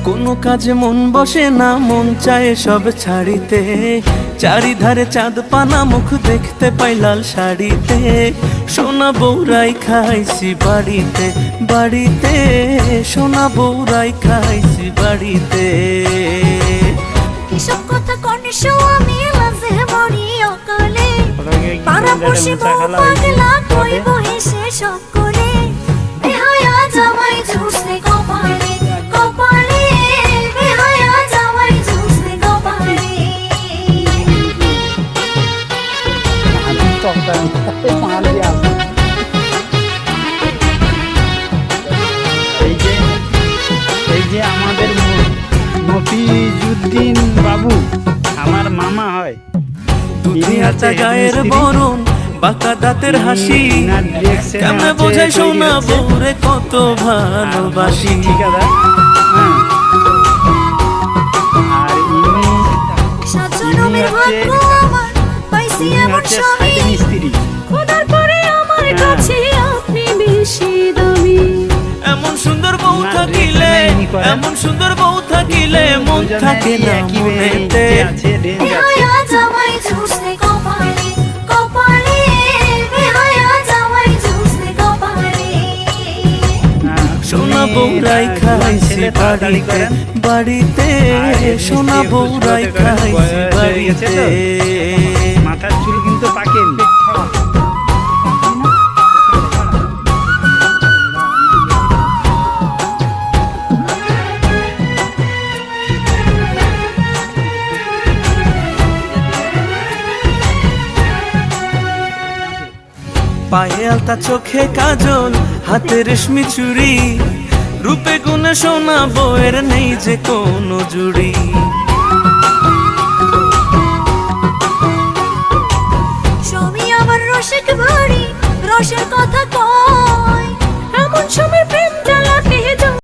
কোনো কাজে মন বসে না, মন চায় সব ছাড়িতে। চারিধারে চাঁদ পানা, মুখ দেখতে পাই লাল শাড়িতে। সোনা বউরাই খাইছি বাড়িতে বাড়িতে, সোনা বউরাই খাইছি বাড়িতে। এসব কথা কনিশো আমি লাজে মরি অকালে, পাড়াপড়শি বউ পাগলা কইব হেসে সব করে। বেহায়া জামাই ঝুসে কপালে কপালে, বেহায়া জামাই ঝুসে কপালে। এই যে আমাদের মফিজউদ্দিন বাবু আমার মামা হয়। দুনিয়াটা গায়ের বরণ, বাঁকা দাঁতের হাসি, কেমনে বোঝাই সোনা বউরে কত ভালোবাসি। ঠিক আছে। আর সাজনমের ভাগ্য আমার পাইছি এমন স্বামী, মিস্ত্রি। খোদার পরে আমার কাছে আপনি বেশি দামি। এমন সুন্দর বউ থাকিলে, এমন সুন্দর বউ থাকিলে মন থাকে না মনেতে। বেহায়া জামাই ঝুসে কপালে কপালে, বেহায়া জামাই ঝুসে কপালে। সোনা বউরাই খাইছি বাড়িতে বাড়িতে, সোনা বউরাই খাইছি বাড়িতে। মাথার চুল কিন্তু পাকেনি। পায়ে আলতা, চোখে কাজল, হাতে রেশমি চুড়ি, রূপে গুণে সোনা বউয়ের নেই যে কোনো জুড়ি।